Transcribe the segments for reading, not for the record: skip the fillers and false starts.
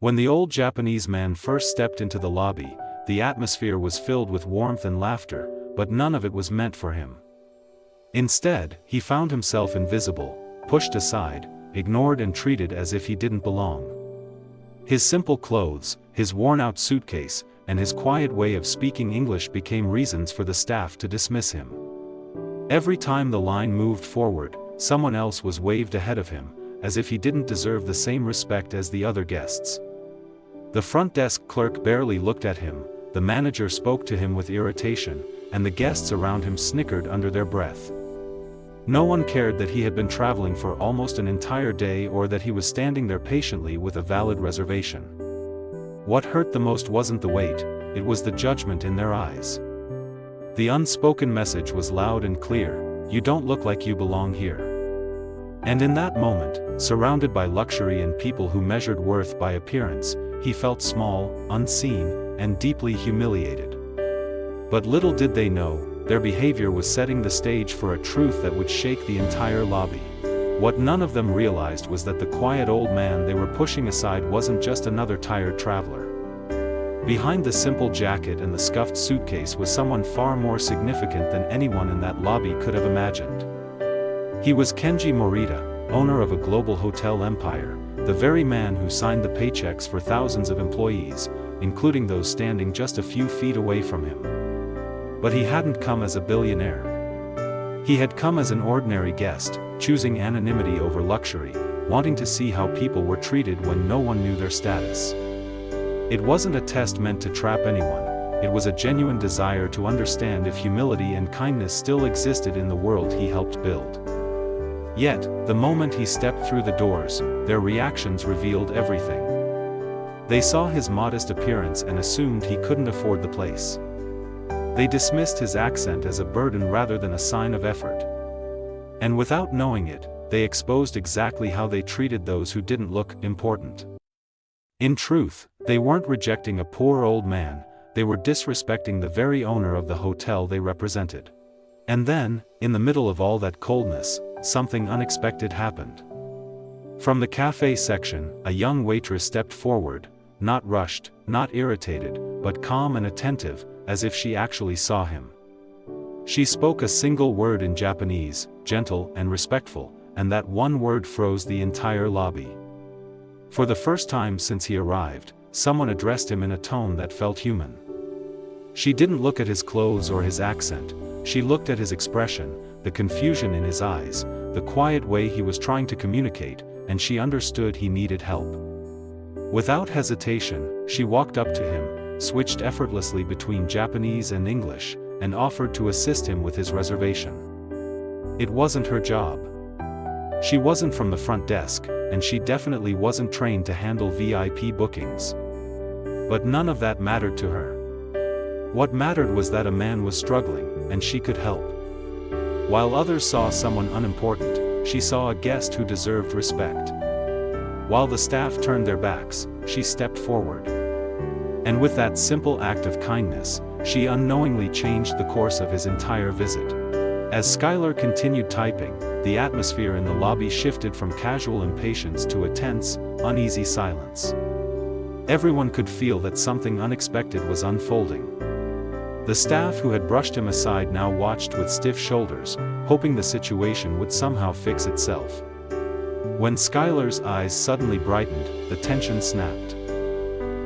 When the old Japanese man first stepped into the lobby, the atmosphere was filled with warmth and laughter, but none of it was meant for him. Instead, he found himself invisible, pushed aside, ignored and treated as if he didn't belong. His simple clothes, his worn-out suitcase, and his quiet way of speaking English became reasons for the staff to dismiss him. Every time the line moved forward, someone else was waved ahead of him, as if he didn't deserve the same respect as the other guests. The front desk clerk barely looked at him, the manager spoke to him with irritation, and the guests around him snickered under their breath. No one cared that he had been traveling for almost an entire day or that he was standing there patiently with a valid reservation. What hurt the most wasn't the wait, it was the judgment in their eyes. The unspoken message was loud and clear: you don't look like you belong here. And in that moment, surrounded by luxury and people who measured worth by appearance, he felt small, unseen, and deeply humiliated. But little did they know, their behavior was setting the stage for a truth that would shake the entire lobby. What none of them realized was that the quiet old man they were pushing aside wasn't just another tired traveler. Behind the simple jacket and the scuffed suitcase was someone far more significant than anyone in that lobby could have imagined. He was Kenji Morita, owner of a global hotel empire, the very man who signed the paychecks for thousands of employees, including those standing just a few feet away from him. But he hadn't come as a billionaire. He had come as an ordinary guest, choosing anonymity over luxury, wanting to see how people were treated when no one knew their status. It wasn't a test meant to trap anyone, it was a genuine desire to understand if humility and kindness still existed in the world he helped build. Yet, the moment he stepped through the doors, their reactions revealed everything. They saw his modest appearance and assumed he couldn't afford the place. They dismissed his accent as a burden rather than a sign of effort. And without knowing it, they exposed exactly how they treated those who didn't look important. In truth, they weren't rejecting a poor old man, they were disrespecting the very owner of the hotel they represented. And then, in the middle of all that coldness, something unexpected happened. From the cafe section, a young waitress stepped forward, not rushed, not irritated, but calm and attentive, as if she actually saw him. She spoke a single word in Japanese, gentle and respectful, and that one word froze the entire lobby. For the first time since he arrived, someone addressed him in a tone that felt human. She didn't look at his clothes or his accent, she looked at his expression, the confusion in his eyes, the quiet way he was trying to communicate, and she understood he needed help. Without hesitation, she walked up to him, switched effortlessly between Japanese and English, and offered to assist him with his reservation. It wasn't her job. She wasn't from the front desk, and she definitely wasn't trained to handle VIP bookings. But none of that mattered to her. What mattered was that a man was struggling, and she could help. While others saw someone unimportant, she saw a guest who deserved respect. While the staff turned their backs, she stepped forward. And with that simple act of kindness, she unknowingly changed the course of his entire visit. As Skylar continued typing, the atmosphere in the lobby shifted from casual impatience to a tense, uneasy silence. Everyone could feel that something unexpected was unfolding. The staff who had brushed him aside now watched with stiff shoulders, hoping the situation would somehow fix itself. When Skylar's eyes suddenly brightened, the tension snapped.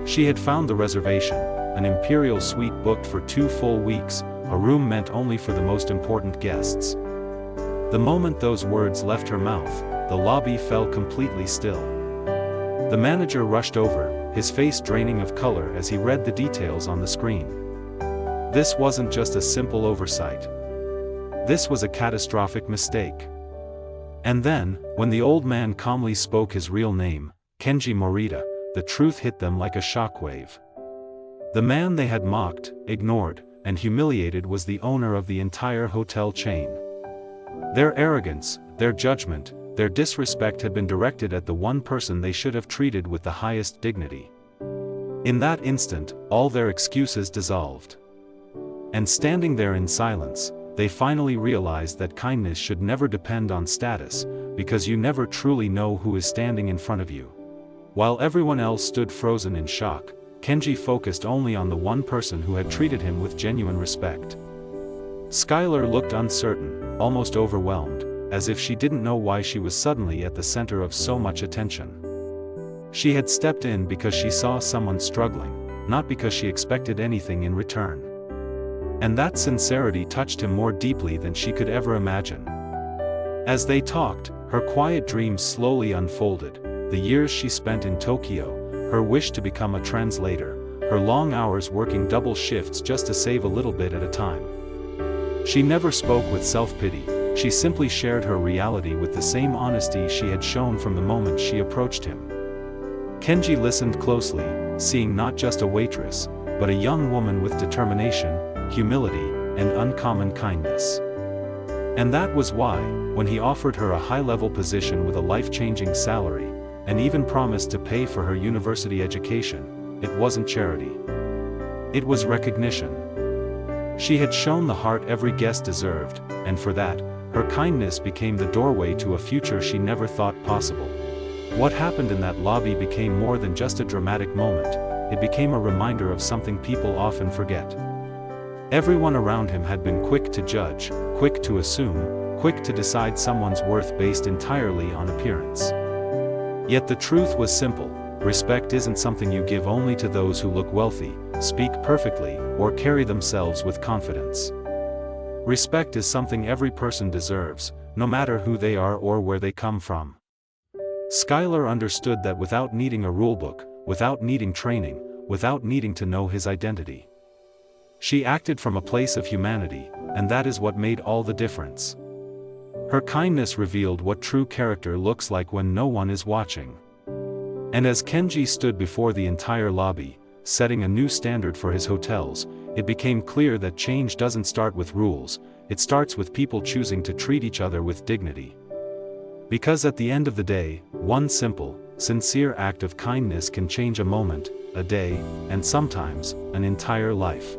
She had found the reservation, an imperial suite booked for 2 full weeks, a room meant only for the most important guests. The moment those words left her mouth, the lobby fell completely still. The manager rushed over, his face draining of color as he read the details on the screen. This wasn't just a simple oversight. This was a catastrophic mistake. And then, when the old man calmly spoke his real name, Kenji Morita, the truth hit them like a shockwave. The man they had mocked, ignored, and humiliated was the owner of the entire hotel chain. Their arrogance, their judgment, their disrespect had been directed at the one person they should have treated with the highest dignity. In that instant, all their excuses dissolved. And standing there in silence, they finally realized that kindness should never depend on status, because you never truly know who is standing in front of you. While everyone else stood frozen in shock, Kenji focused only on the one person who had treated him with genuine respect. Skylar looked uncertain, almost overwhelmed, as if she didn't know why she was suddenly at the center of so much attention. She had stepped in because she saw someone struggling, not because she expected anything in return. And that sincerity touched him more deeply than she could ever imagine. As they talked, her quiet dreams slowly unfolded, the years she spent in Tokyo, her wish to become a translator, her long hours working double shifts just to save a little bit at a time. She never spoke with self-pity, she simply shared her reality with the same honesty she had shown from the moment she approached him. Kenji listened closely, seeing not just a waitress, but a young woman with determination, humility, and uncommon kindness. And that was why, when he offered her a high-level position with a life-changing salary, and even promised to pay for her university education, it wasn't charity. It was recognition. She had shown the heart every guest deserved, and for that, her kindness became the doorway to a future she never thought possible. What happened in that lobby became more than just a dramatic moment, it became a reminder of something people often forget. Everyone around him had been quick to judge, quick to assume, quick to decide someone's worth based entirely on appearance. Yet the truth was simple: respect isn't something you give only to those who look wealthy, speak perfectly, or carry themselves with confidence. Respect is something every person deserves, no matter who they are or where they come from. Skylar understood that without needing a rulebook, without needing training, without needing to know his identity. She acted from a place of humanity, and that is what made all the difference. Her kindness revealed what true character looks like when no one is watching. And as Kenji stood before the entire lobby, setting a new standard for his hotels, it became clear that change doesn't start with rules, it starts with people choosing to treat each other with dignity. Because at the end of the day, one simple, sincere act of kindness can change a moment, a day, and sometimes, an entire life.